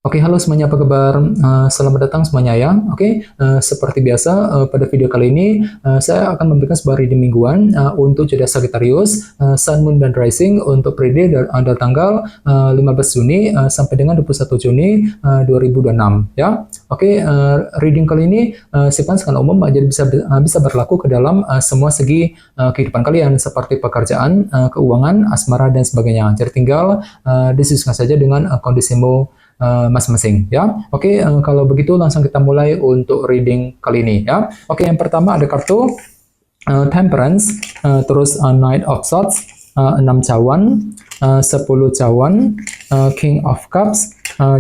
Oke, halo semuanya, apa kabar? Selamat datang semuanya ya. Oke, seperti biasa pada video kali ini saya akan memberikan sebuah reading mingguan untuk zodiak Sagittarius, Sun, Moon, dan Rising untuk periode dari tanggal 15 Juni sampai dengan 21 Juni 2026 ya. Oke, reading kali ini sifatnya sangat umum, jadi bisa berlaku ke dalam semua segi kehidupan kalian seperti pekerjaan, keuangan, asmara, dan sebagainya. Jadi tinggal disesuaikan saja dengan kondisimu masing-masing ya. Oke, kalau begitu langsung kita mulai untuk reading kali ini ya. Oke, yang pertama ada kartu Temperance, terus Knight of Swords, 6 cawan, 10 cawan, King of Cups,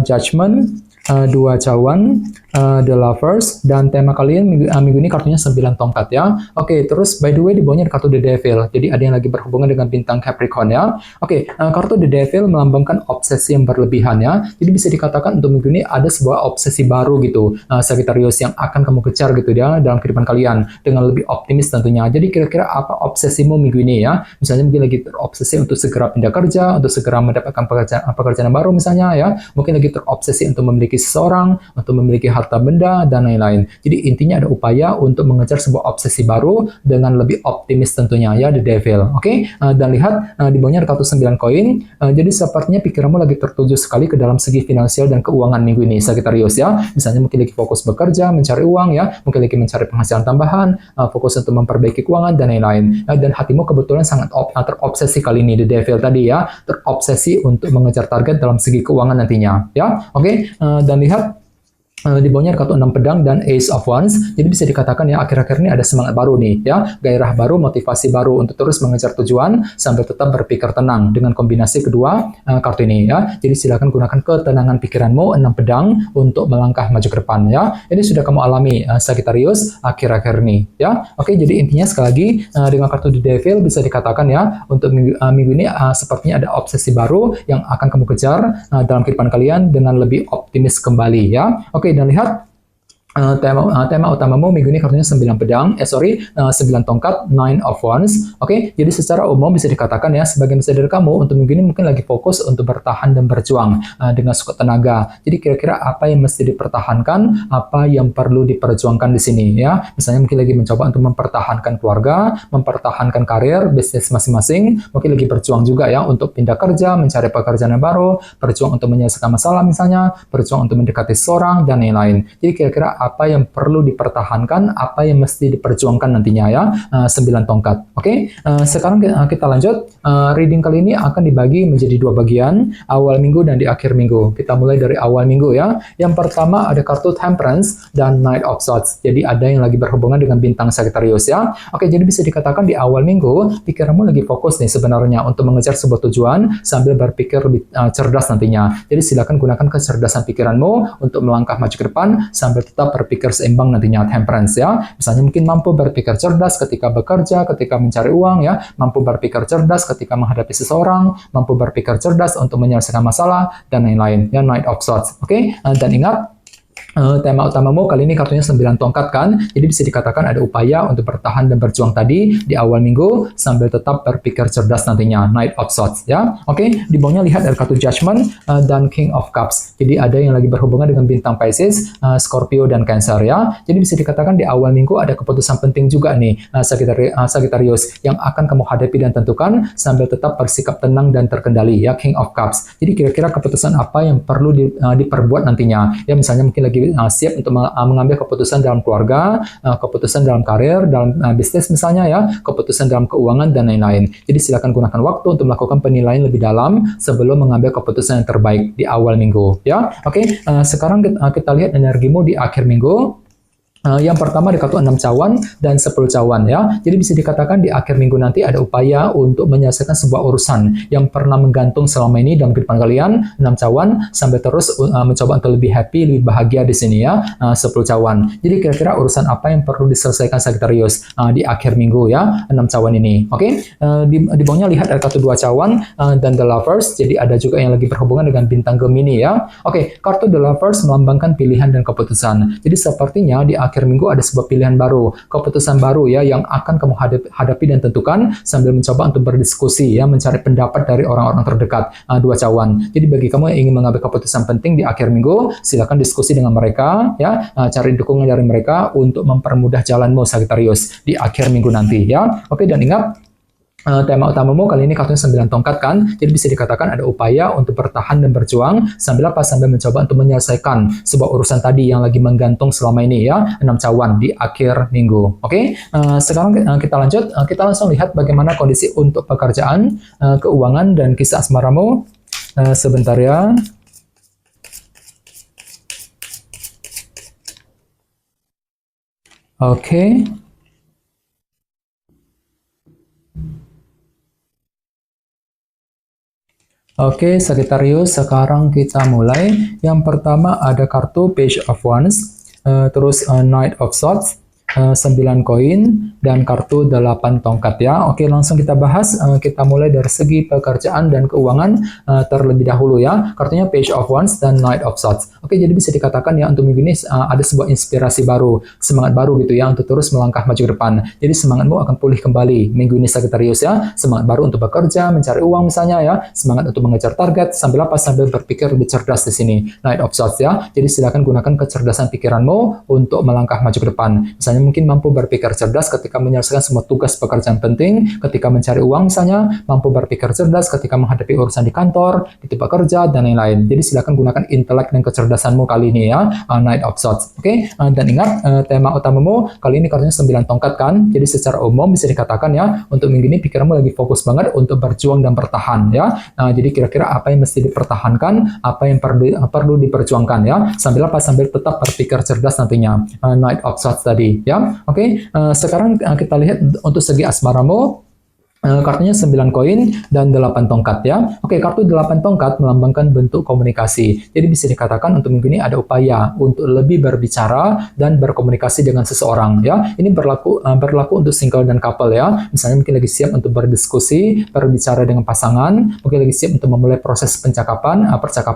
Judgment, 2 cawan, The Lovers, dan tema kalian minggu ini kartunya 9 tongkat ya. Oke, terus by the way di bawahnya ada kartu The Devil. Jadi ada yang lagi berhubungan dengan bintang Capricorn ya. Oke, kartu The Devil melambangkan obsesi yang berlebihan ya. Jadi bisa dikatakan untuk minggu ini ada sebuah obsesi baru gitu, Sagittarius, yang akan kamu kejar gitu ya dalam kehidupan kalian dengan lebih optimis tentunya. Jadi kira-kira apa obsesimu minggu ini ya? Misalnya mungkin lagi terobsesi untuk segera pindah kerja, untuk segera mendapatkan pekerjaan baru misalnya ya. Mungkin lagi terobsesi untuk memiliki seseorang, untuk memiliki harta benda, dan lain-lain. Jadi intinya ada upaya untuk mengejar sebuah obsesi baru dengan lebih optimis tentunya ya, The Devil. Oke, dan lihat di bawahnya ada kartu 9 koin. Jadi sepertinya pikiranmu lagi tertuju sekali ke dalam segi finansial dan keuangan minggu ini, Sagittarius ya. Misalnya mungkin lagi fokus bekerja, mencari uang ya, mungkin lagi mencari penghasilan tambahan, fokus untuk memperbaiki keuangan, dan lain-lain. Dan hatimu kebetulan sangat terobsesi kali ini, The Devil tadi ya, terobsesi untuk mengejar target dalam segi keuangan nantinya ya. Oke, dan lihat di bawahnya ada kartu 6 pedang dan Ace of Wands. Jadi bisa dikatakan ya akhir-akhir ini ada semangat baru nih ya, gairah baru, motivasi baru untuk terus mengejar tujuan sambil tetap berpikir tenang dengan kombinasi kedua kartu ini ya. Jadi silakan gunakan ketenangan pikiranmu 6 pedang untuk melangkah maju ke depan ya. Ini sudah kamu alami Sagittarius akhir-akhir ini ya. Oke, jadi intinya sekali lagi dengan kartu The Devil bisa dikatakan ya untuk minggu ini sepertinya ada obsesi baru yang akan kamu kejar dalam kehidupan kalian dengan lebih optimis kembali ya. Oke, dan lihat tema utamamu minggu ini kartunya 9 pedang, 9 tongkat, 9 of Wands. Oke, jadi secara umum bisa dikatakan ya, sebagian besar dari kamu untuk minggu ini mungkin lagi fokus untuk bertahan dan berjuang dengan sekuat tenaga. Jadi kira-kira apa yang mesti dipertahankan, apa yang perlu diperjuangkan di sini ya. Misalnya mungkin lagi mencoba untuk mempertahankan keluarga, mempertahankan karir, bisnis masing-masing, mungkin lagi berjuang juga ya untuk pindah kerja, mencari pekerjaan yang baru, berjuang untuk menyelesaikan masalah misalnya, berjuang untuk mendekati seseorang, dan lain-lain. Jadi kira-kira apa yang perlu dipertahankan, apa yang mesti diperjuangkan nantinya ya, 9 tongkat. Oke, sekarang kita lanjut. Reading kali ini akan dibagi menjadi 2 bagian, awal minggu dan di akhir minggu. Kita mulai dari awal minggu ya. Yang pertama ada kartu Temperance dan Knight of Swords. Jadi ada yang lagi berhubungan dengan bintang Sagittarius ya. Oke, jadi bisa dikatakan di awal minggu pikiranmu lagi fokus nih sebenarnya untuk mengejar sebuah tujuan sambil berpikir lebih cerdas nantinya. Jadi silakan gunakan kecerdasan pikiranmu untuk melangkah maju ke depan sambil tetap berpikir seimbang nantinya, Temperance ya. Misalnya mungkin mampu berpikir cerdas ketika bekerja, ketika mencari uang ya, mampu berpikir cerdas ketika menghadapi seseorang, mampu berpikir cerdas untuk menyelesaikan masalah, dan lain-lain ya, Knight of Swords. Oke, dan ingat tema utamamu kali ini kartunya 9 tongkat kan, jadi bisa dikatakan ada upaya untuk bertahan dan berjuang tadi di awal minggu sambil tetap berpikir cerdas nantinya, Knight of Swords ya. Oke, di bawahnya lihat ada kartu Judgment dan King of Cups. Jadi ada yang lagi berhubungan dengan bintang Pisces, Scorpio, dan Cancer ya. Jadi bisa dikatakan di awal minggu ada keputusan penting juga nih Sagittarius yang akan kamu hadapi dan tentukan sambil tetap bersikap tenang dan terkendali ya, King of Cups. Jadi kira-kira keputusan apa yang perlu diperbuat nantinya ya, misalnya mungkin lagi siap untuk mengambil keputusan dalam keluarga, keputusan dalam karir, dalam bisnis misalnya ya, keputusan dalam keuangan, dan lain-lain. Jadi silakan gunakan waktu untuk melakukan penilaian lebih dalam sebelum mengambil keputusan yang terbaik di awal minggu ya. Oke, sekarang kita lihat energimu di akhir minggu. Yang pertama ada kartu 6 cawan dan 10 cawan ya. Jadi bisa dikatakan di akhir minggu nanti ada upaya untuk menyelesaikan sebuah urusan yang pernah menggantung selama ini dalam kehidupan kalian, 6 cawan, sampai terus mencoba untuk lebih happy, lebih bahagia di sini ya, 10 cawan. Jadi kira-kira urusan apa yang perlu diselesaikan Sagittarius di akhir minggu ya, 6 cawan ini. Oke, di bawahnya lihat ada kartu 2 cawan dan The Lovers. Jadi ada juga yang lagi berhubungan dengan bintang Gemini ya. Oke, kartu The Lovers melambangkan pilihan dan keputusan. Jadi sepertinya di akhir akhir minggu ada sebuah pilihan baru, keputusan baru ya yang akan kamu hadapi dan tentukan sambil mencoba untuk berdiskusi ya, mencari pendapat dari orang-orang terdekat, dua cawan. Jadi bagi kamu yang ingin mengambil keputusan penting di akhir minggu, silakan diskusi dengan mereka ya, cari dukungan dari mereka untuk mempermudah jalanmu Sagittarius di akhir minggu nanti ya. Oke, dan ingat tema utamamu kali ini kartunya 9 tongkat kan, jadi bisa dikatakan ada upaya untuk bertahan dan berjuang sambil apa? Sambil mencoba untuk menyelesaikan sebuah urusan tadi yang lagi menggantung selama ini ya, 6 cawan di akhir minggu. Oke, sekarang kita lanjut, kita langsung lihat bagaimana kondisi untuk pekerjaan, keuangan, dan kisah asmaramu. Sebentar ya. Oke. Oke, Sagittarius, sekarang kita mulai. Yang pertama ada kartu Page of Wands, terus Knight of Swords, 9 koin, dan kartu 8 tongkat ya. Oke, langsung kita bahas. Kita mulai dari segi pekerjaan dan keuangan terlebih dahulu ya. Kartunya Page of Wands dan Knight of Swords. Oke, jadi bisa dikatakan ya untuk minggu ini ada sebuah inspirasi baru, semangat baru gitu ya untuk terus melangkah maju ke depan. Jadi semangatmu akan pulih kembali minggu ini Sagittarius ya. Semangat baru untuk bekerja, mencari uang misalnya ya. Semangat untuk mengejar target sambil apa? Sambil berpikir lebih cerdas di sini. Knight of Swords ya. Jadi silakan gunakan kecerdasan pikiranmu untuk melangkah maju ke depan. Misalnya mungkin mampu berpikir cerdas ketika menyelesaikan semua tugas pekerjaan penting, ketika mencari uang misalnya, mampu berpikir cerdas ketika menghadapi urusan di kantor, di tempat kerja, dan lain-lain. Jadi silakan gunakan intelek dan kecerdasanmu kali ini ya, Knight of Swords. Oke, dan ingat tema utamamu kali ini kartunya 9 tongkat kan. Jadi secara umum bisa dikatakan ya, untuk minggu ini pikiranmu lagi fokus banget untuk berjuang dan bertahan ya. Jadi kira-kira apa yang mesti dipertahankan, apa yang perlu diperjuangkan ya. Sambil apa? Sambil tetap berpikir cerdas nantinya. Knight of Swords tadi ya. Oke, sekarang kita lihat untuk segi asmaramu. Kartunya 9 koin dan 8 tongkat ya. Oke, kartu 8 tongkat melambangkan bentuk komunikasi. Jadi bisa dikatakan untuk minggu ini ada upaya untuk lebih berbicara dan berkomunikasi dengan seseorang ya. Ini berlaku untuk single dan couple ya. Misalnya mungkin lagi siap untuk berdiskusi, berbicara dengan pasangan, mungkin lagi siap untuk memulai proses percakapan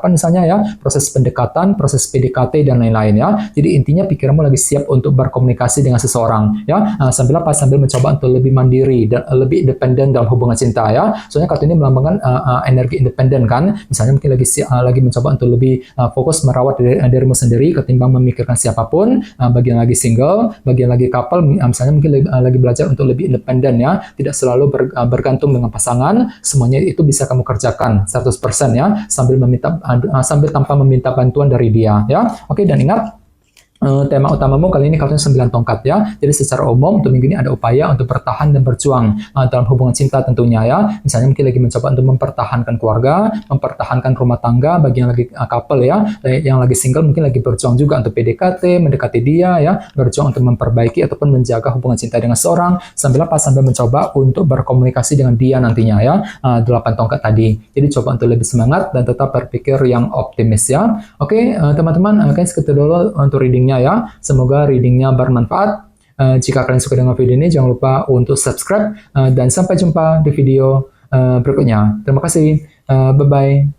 misalnya ya, proses pendekatan, proses PDKT dan lain-lain ya. Jadi intinya pikiranmu lagi siap untuk berkomunikasi dengan seseorang ya. Sambil apa? Sambil mencoba untuk lebih mandiri dan lebih independen dalam hubungan cinta ya. Soalnya kartu ini melambangkan energi independen kan. Misalnya mungkin lagi mencoba untuk lebih fokus merawat dirimu sendiri ketimbang memikirkan siapapun. Bagi yang lagi single, bagi yang lagi couple, misalnya mungkin lagi belajar untuk lebih independen ya. Tidak selalu bergantung dengan pasangan. Semuanya itu bisa kamu kerjakan 100% ya, sambil tanpa meminta bantuan dari dia ya. Oke, dan ingat tema utamamu kali ini kartunya 9 tongkat ya. Jadi secara umum untuk minggu ini ada upaya untuk bertahan dan berjuang dalam hubungan cinta tentunya ya. Misalnya mungkin lagi mencoba untuk mempertahankan keluarga, mempertahankan rumah tangga. Bagi yang lagi couple ya, yang lagi single mungkin lagi berjuang juga untuk PDKT, mendekati dia ya, berjuang untuk memperbaiki ataupun menjaga hubungan cinta dengan seorang sambil mencoba untuk berkomunikasi dengan dia nantinya ya. 8 tongkat tadi. Jadi coba untuk lebih semangat dan tetap berpikir yang optimis ya. Oke, teman-teman, segitu dulu untuk reading ya. Semoga readingnya bermanfaat. Jika kalian suka dengan video ini, jangan lupa untuk subscribe dan sampai jumpa di video berikutnya. Terima kasih. Bye-bye.